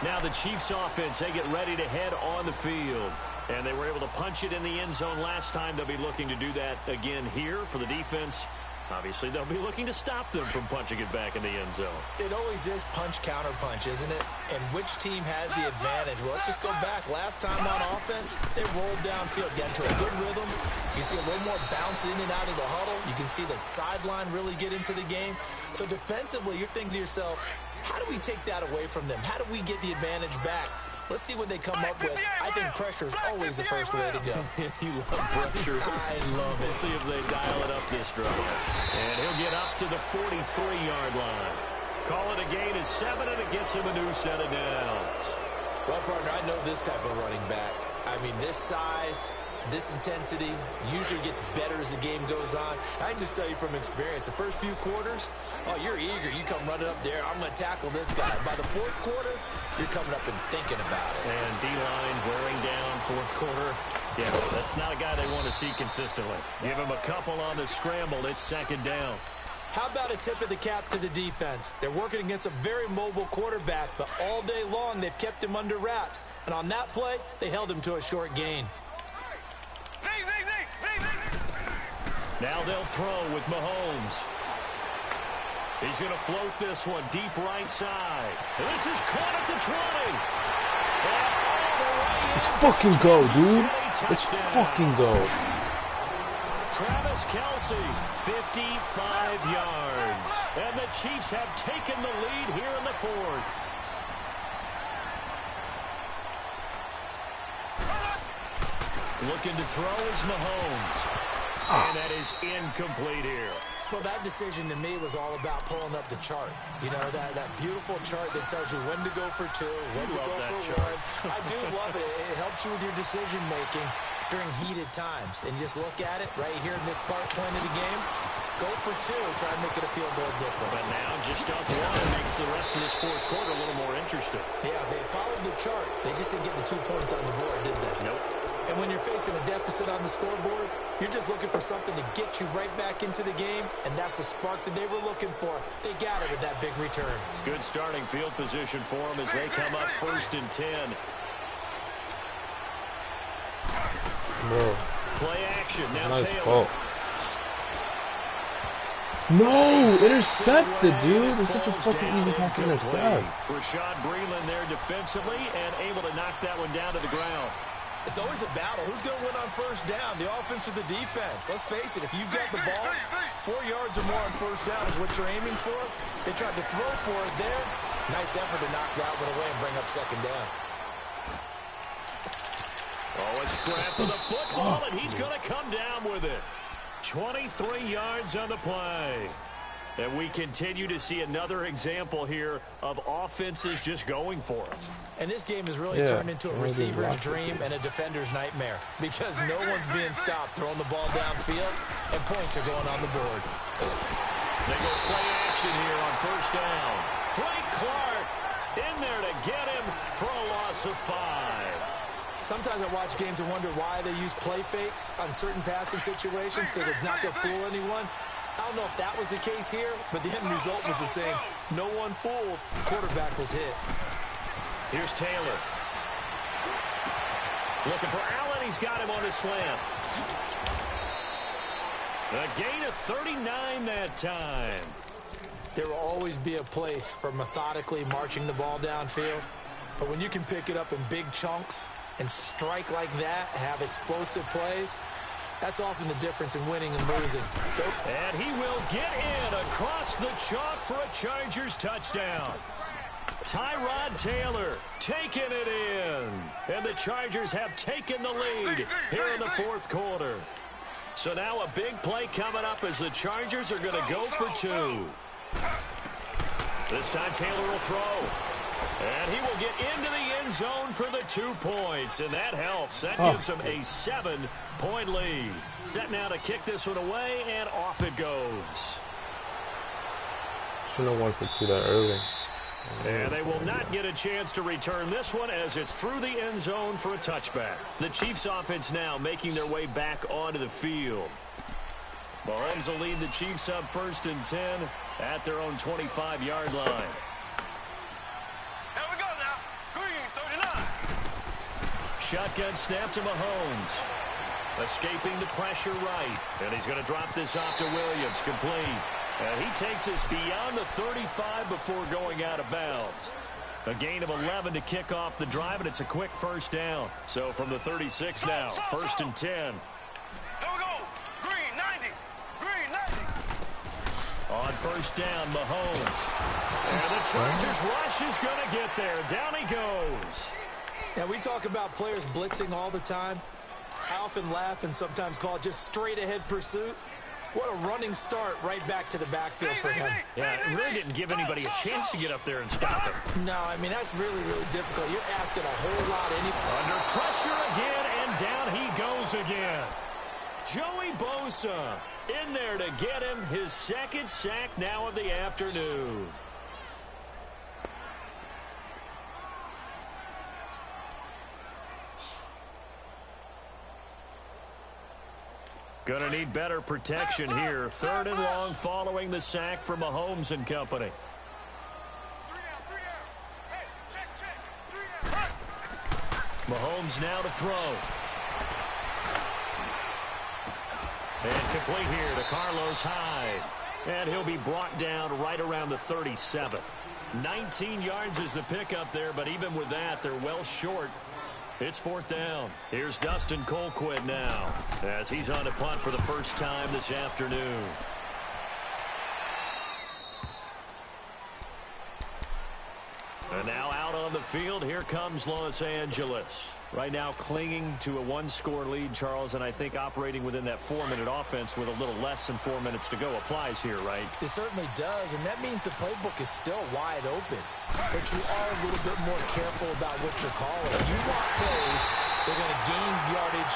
Now the Chiefs offense, they get ready to head on the field. And they were able to punch it in the end zone last time. They'll be looking to do that again here for the defense. Obviously, they'll be looking to stop them from punching it back in the end zone. It always is punch-counter-punch, isn't it? And which team has the advantage? Well, let's just go back. Last time on offense, they rolled downfield, got into a good rhythm. You see a little more bounce in and out of the huddle. You can see the sideline really get into the game. So defensively, you're thinking to yourself, how do we take that away from them? How do we get the advantage back? Let's see what they come up with. I think pressure is always the first way to go. You love pressure. I love it. We'll see if they dial it up this drive. And he'll get up to the 43-yard line. Call it a gain of 7, and it gets him a new set of downs. Well, partner, I know this type of running back. I mean, this size, this intensity usually gets better as the game goes on. I can just tell you from experience, the first few quarters, oh, you're eager. You come running up there. I'm going to tackle this guy. By the 4th quarter, you're coming up and thinking about it. And D-line wearing down 4th quarter. Yeah, that's not a guy they want to see consistently. Give him a couple on the scramble. It's 2nd down. How about a tip of the cap to the defense? They're working against a very mobile quarterback, but all day long they've kept him under wraps. And on that play, they held him to a short gain. Now they'll throw with Mahomes. He's going to float this one deep right side. This is caught at the 20. Let's fucking go, dude. Let's fucking go. Travis Kelce, 55 yards. And the Chiefs have taken the lead here in the 4th. Looking to throw is Mahomes. And that is incomplete here. Well, that decision to me was all about pulling up the chart. You know, that beautiful chart that tells you when to go for 2, when to go for 1. I do love it. It helps you with your decision-making during heated times. And you just look at it right here in this point of the game. Go for 2, try and make it a field goal difference. But now just up 1 makes the rest of this 4th quarter a little more interesting. Yeah, they followed the chart. They just didn't get the 2 points on the board, did they? Nope. And when you're facing a deficit on the scoreboard, you're just looking for something to get you right back into the game, and that's the spark that they were looking for. They got it with that big return. Good starting field position for them as they come up 1st and 10. Bro. Play action. Now Nice Taylor. ball. No! Intercepted, dude. It's such a fucking easy pass to intercept. Rashad Breeland there defensively and able to knock that one down to the ground. It's always a battle. Who's going to win on 1st down, the offense or the defense? Let's face it, if you've got the ball, 4 yards or more on 1st down is what you're aiming for. They tried to throw for it there. Nice effort to knock that one away and bring up 2nd down. Oh, a scrap for the football, and he's going to come down with it. 23 yards on the play. And we continue to see another example here of offenses just going for it. And this game has really turned into a receiver's dream and a defender's nightmare because no one's being stopped throwing the ball downfield, and points are going on the board. They go play action here on 1st down. Frank Clark in there to get him for a loss of 5. Sometimes I watch games and wonder why they use play fakes on certain passing situations because it's not going to fool anyone. I don't know if that was the case here, but the end result was the same. No one fooled. Quarterback was hit. Here's Taylor. Looking for Allen. He's got him on the slant. A gain of 39 that time. There will always be a place for methodically marching the ball downfield. But when you can pick it up in big chunks and strike like that, have explosive plays, that's often the difference in winning and losing. And he will get in across the chalk for a Chargers touchdown. Tyrod Taylor taking it in. And the Chargers have taken the lead here in the fourth quarter. So now a big play coming up as the Chargers are going to go for two. This time Taylor will throw. And he will get into the end zone for the 2 points. And that helps. That gives him a 7-point lead. Set now to kick this one away, and off it goes. Should have won for 2 that early. And they will not get a chance to return this one as it's through the end zone for a touchback. The Chiefs offense now making their way back onto the field. Mahomes will lead the Chiefs up 1st and 10 at their own 25-yard line. Here we go now. Green, 39. Shotgun snap to Mahomes. Escaping the pressure right. And he's going to drop this off to Williams. Complete. And he takes us beyond the 35 before going out of bounds. A gain of 11 to kick off the drive, and it's a quick first down. So from the 36 now, 1st and 10. Here we go. Green, 90. Green, 90. On first down, Mahomes. And the Chargers rush is going to get there. Down he goes. Now, we talk about players blitzing all the time. I often laugh and sometimes call it just straight-ahead pursuit. What a running start right back to the backfield for him. Yeah, it really didn't give anybody a chance to get up there and stop him. No, I mean, that's really, really difficult. You're asking a whole lot. Under pressure again, and down he goes again. Joey Bosa in there to get him his 2nd sack now of the afternoon. Going to need better protection here. 3rd and long following the sack from Mahomes and company. Mahomes now to throw. And complete here to Carlos Hyde. And he'll be brought down right around the 37. 19 yards is the pickup there, but even with that, they're well short. It's 4th down. Here's Dustin Colquitt now as he's on to punt for the first time this afternoon. And now out on the field, here comes Los Angeles. Right now clinging to a 1-score lead, Charles, and I think operating within that 4-minute offense with a little less than 4 minutes to go applies here, right? It certainly does, and that means the playbook is still wide open. But you are a little bit more careful about what you're calling. You want plays, they're going to gain yardage,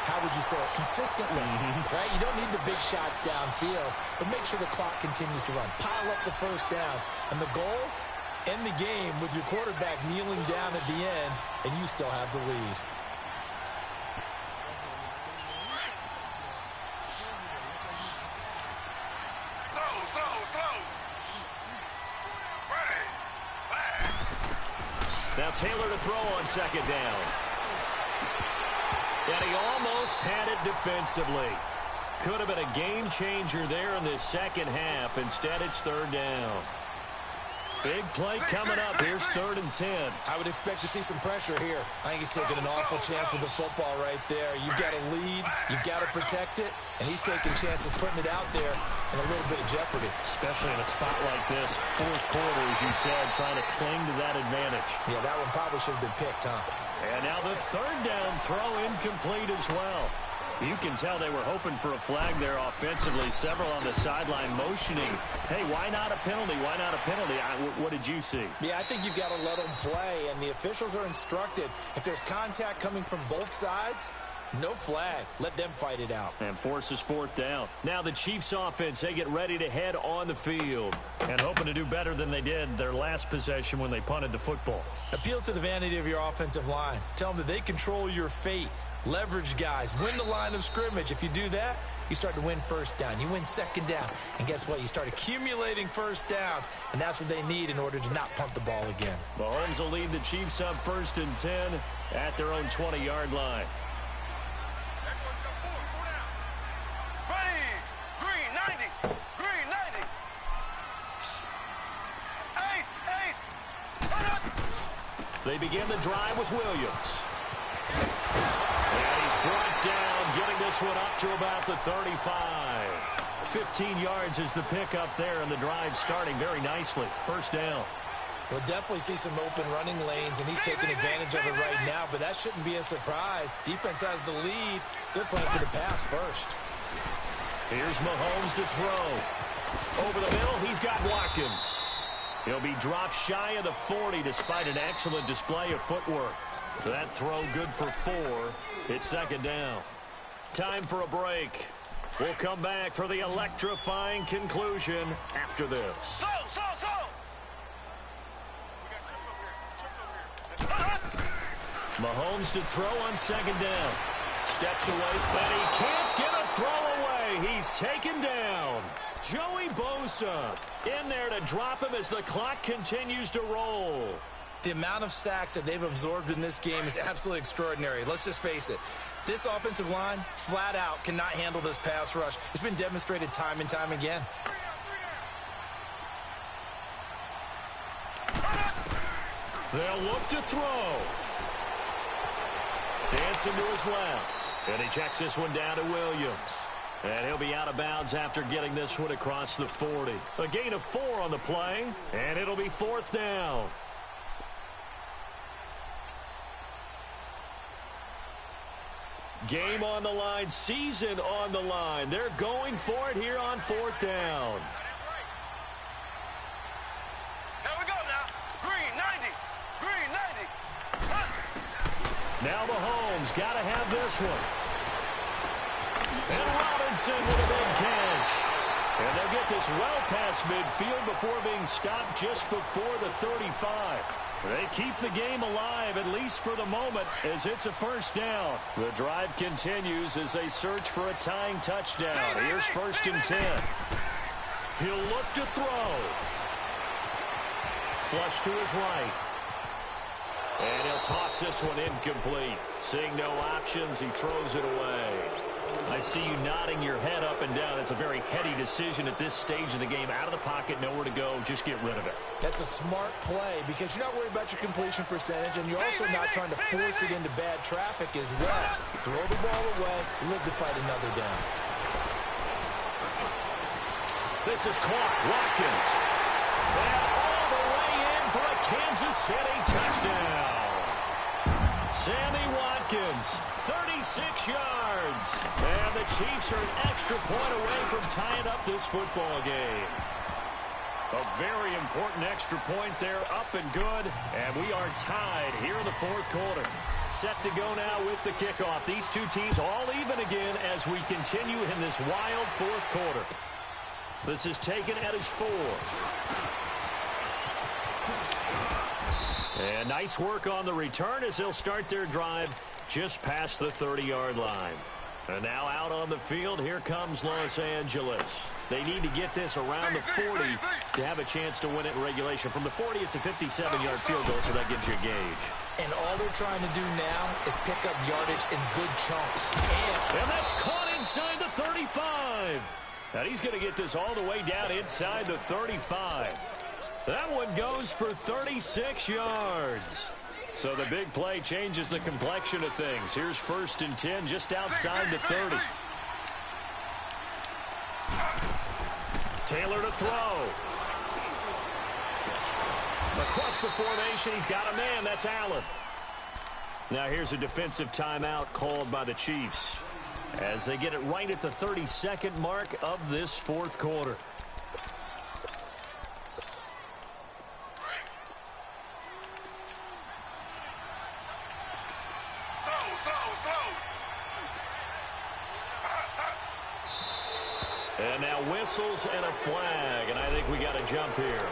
how would you say it, consistently, right? You don't need the big shots downfield, but make sure the clock continues to run. Pile up the first downs, and the goal, end the game with your quarterback kneeling down at the end, and you still have the lead. Slow. Ready. Flag. Now Taylor to throw on 2nd down. And he almost had it defensively. Could have been a game changer there in this second half. Instead, it's 3rd down. Big play coming up. Here's 3rd and 10. I would expect to see some pressure here. I think he's taking an awful chance with the football right there. You've got a lead. You've got to protect it. And he's taking chances putting it out there in a little bit of jeopardy. Especially in a spot like this, 4th quarter, as you said, trying to cling to that advantage. Yeah, that one probably should have been picked, huh? And now the 3rd down throw incomplete as well. You can tell they were hoping for a flag there offensively. Several on the sideline motioning. Hey, why not a penalty? Why not a penalty? What did you see? Yeah, I think you've got to let them play, and the officials are instructed. If there's contact coming from both sides, No flag. Let them fight it out. And forces fourth down. Now the Chiefs offense, they get ready to head on the field. And hoping to do better than they did their last possession when they punted the football. Appeal to the vanity of your offensive line. Tell them that they control your fate. Leverage guys. Win the line of scrimmage. If you do that, you start to win first down. You win second down. And guess what? You start accumulating first downs. And that's what they need in order to not punt the ball again. Mahomes will lead the Chiefs up 1st and 10 at their own 20-yard line. They begin the drive with Williams. And he's brought down, getting this one up to about the 35. 15 yards is the pickup there, and the drive starting very nicely. First down. We'll definitely see some open running lanes, and he's taking advantage of it right now, but that shouldn't be a surprise. Defense has the lead. They're playing for the pass first. Here's Mahomes to throw. Over the middle, he's got Watkins. He'll be dropped shy of the 40 despite an excellent display of footwork. That throw good for 4. It's second down. Time for a break. We'll come back for the electrifying conclusion after this. Mahomes to throw on second down. Steps away, and he can't get a throw away. He's taken down. Joey Bosa in there to drop him as the clock continues to roll. The amount of sacks that they've absorbed in this game is absolutely extraordinary. Let's just face it. This offensive line, flat out, cannot handle this pass rush. It's been demonstrated time and time again. They'll look to throw. Dancing to his left. And he checks this one down to Williams. And he'll be out of bounds after getting this one across the 40. A gain of 4 on the play, and it'll be fourth down. Game on the line, season on the line. They're going for it here on fourth down. Here we go now. Green 90. Green 90. Now Mahomes got to have this one. And Robinson with a big catch. And they'll get this well past midfield before being stopped just before the 35. They keep the game alive, at least for the moment, as it's a first down. The drive continues as they search for a tying touchdown. Here's 1st and 10. He'll look to throw. Flush to his right. And he'll toss this one incomplete. Seeing no options, he throws it away. I see you nodding your head up and down. It's a very heady decision at this stage of the game. Out of the pocket, nowhere to go. Just get rid of it. That's a smart play because you're not worried about your completion percentage, and you're also not trying to force it into bad traffic as well. Throw the ball away, live to fight another down. This is caught. Watkins. And all the way in for a Kansas City touchdown. Sammy Watkins, 36 yards. And the Chiefs are an extra point away from tying up this football game. A very important extra point there, up and good. And we are tied here in the fourth quarter. Set to go now with the kickoff. These two teams all even again as we continue in this wild fourth quarter. This is taken at his 4. And nice work on the return as they'll start their drive just past the 30-yard line. And now out on the field, here comes Los Angeles. They need to get this around the 40 to have a chance to win it in regulation. From the 40, it's a 57-yard field goal, so that gives you a gauge. And all they're trying to do now is pick up yardage in good chunks. And that's caught inside the 35. And he's going to get this all the way down inside the 35. That one goes for 36 yards. So the big play changes the complexion of things. Here's 1st and 10 just outside the 30. Taylor to throw. Across the formation, he's got a man. That's Allen. Now here's a defensive timeout called by the Chiefs as they get it right at the 32nd mark of this fourth quarter. whistles and a flag, and I think we got a jump here.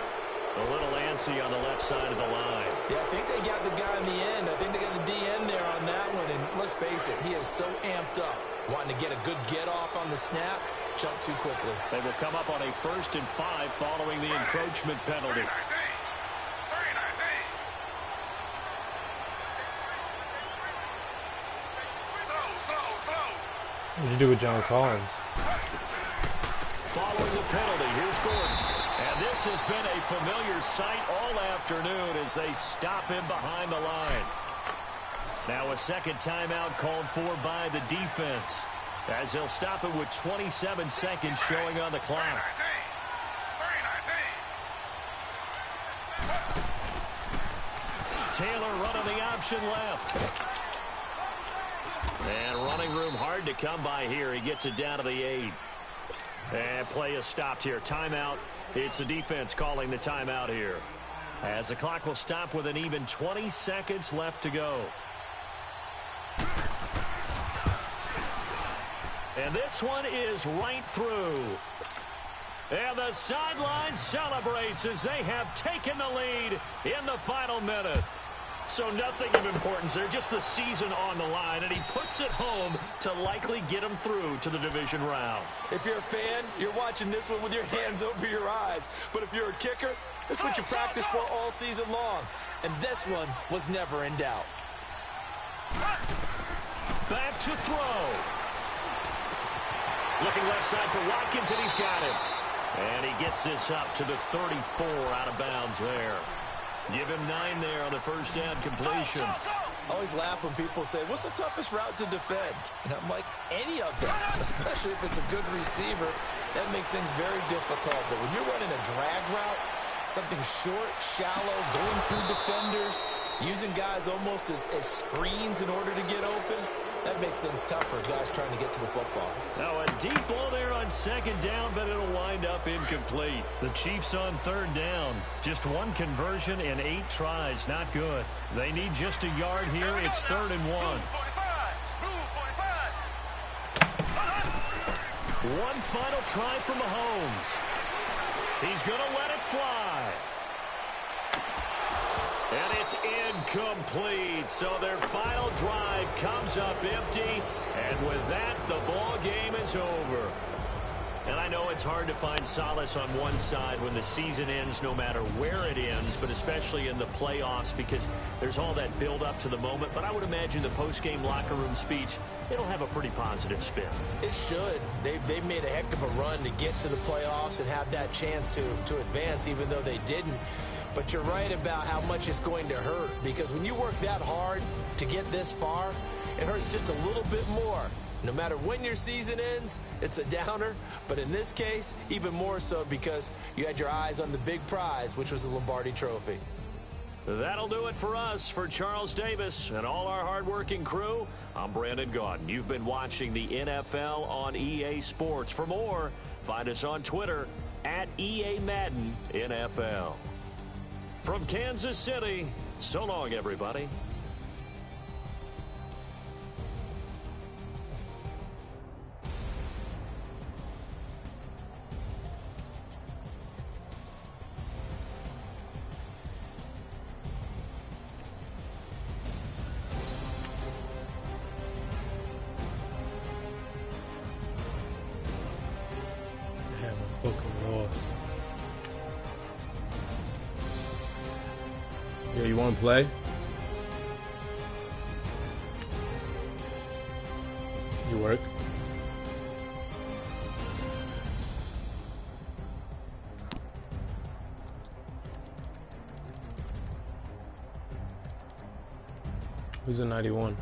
A little antsy on the left side of the line. Yeah, I think they got the guy in the end. I think they got the DN there on that one. And let's face it, he is so amped up, wanting to get a good get-off on the snap, jump too quickly. They will come up on a 1st and 5 following the encroachment penalty. What did you do with John Collins? Following the penalty, here's Gordon. And this has been a familiar sight all afternoon as they stop him behind the line. Now a second timeout called for by the defense, as they'll stop it with 27 seconds showing on the clock. Taylor running the option left. And running room hard to come by here. He gets it down to the 8. And play is stopped here. Timeout. It's the defense calling the timeout here, as the clock will stop with an even 20 seconds left to go. And this one is right through. And the sideline celebrates as they have taken the lead in the final minute. So nothing of importance there, just the season on the line, and he puts it home to likely get him through to the division round. If you're a fan, you're watching this one with your hands over your eyes. But if you're a kicker, this is what you practice for all season long. And this one was never in doubt. Back to throw. Looking left side for Watkins, and he's got him. And he gets this up to the 34 out of bounds there. Give him 9 there on the first down completion. I always laugh when people say, what's the toughest route to defend? And I'm like, any of them, especially if it's a good receiver. That makes things very difficult. But when you're running a drag route, something short, shallow, going through defenders, using guys almost as screens in order to get open, that makes things tough for guys trying to get to the football. Now a deep ball there on second down, but it'll wind up incomplete. The Chiefs on third down. Just 1 conversion and 8 tries. Not good. They need just a yard here. It's 3rd and 1. One final try from Mahomes. He's going to let it fly. And it's incomplete. So their final drive comes up empty. And with that, the ball game is over. And I know it's hard to find solace on one side when the season ends, no matter where it ends, but especially in the playoffs, because there's all that build up to the moment. But I would imagine the post-game locker room speech, it'll have a pretty positive spin. It should. They've made a heck of a run to get to the playoffs and have that chance to advance, even though they didn't. But you're right about how much it's going to hurt, because when you work that hard to get this far, it hurts just a little bit more. No matter when your season ends, it's a downer. But in this case, even more so because you had your eyes on the big prize, which was the Lombardi Trophy. That'll do it for us. For Charles Davis and all our hardworking crew, I'm Brandon Gaudin. You've been watching the NFL on EA Sports. For more, find us on Twitter at EA Madden NFL. From Kansas City, so long, everybody. Yeah, you want to play? You work? Who's a 91?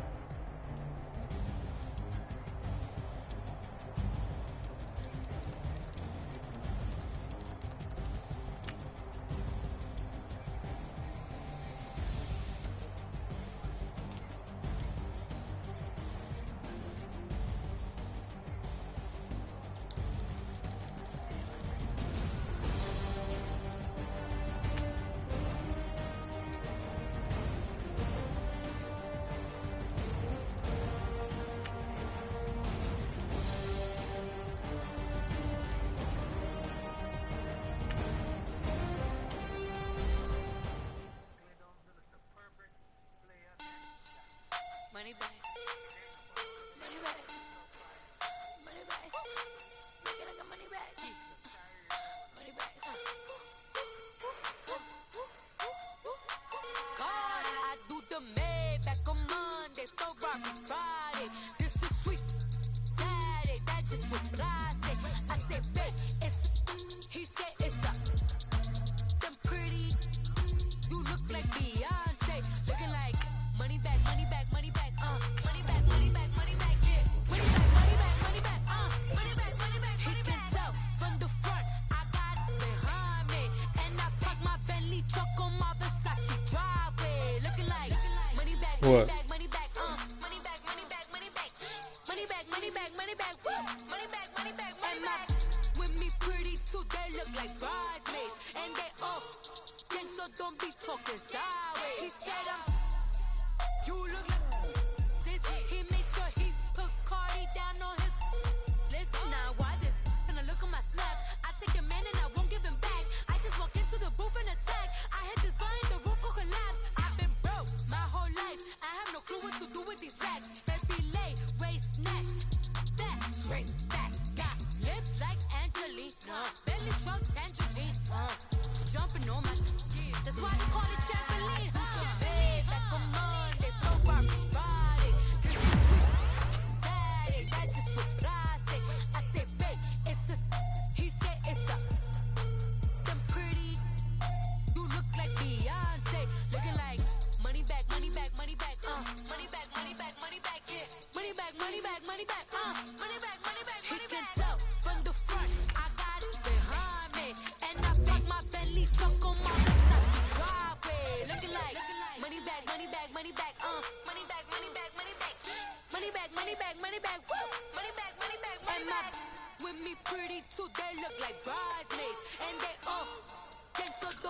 What?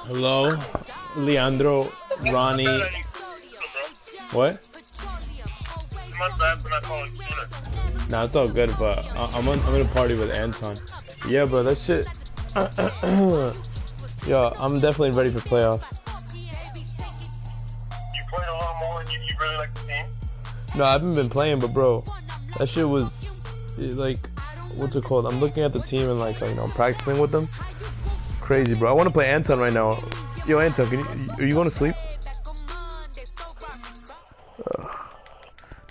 Hello, Leandro, Ronnie. What? Nah, it's all good, but I'm gonna party with Anton. Yeah, bro, that shit. Yo, I'm definitely ready for playoffs. You played a lot more and you really like the team? No, I haven't been playing, but bro, that shit was like, what's it called? I'm looking at the team and like, you know, practicing with them. Crazy, bro. I want to play Anton right now. Yo, Anton, are you going to sleep?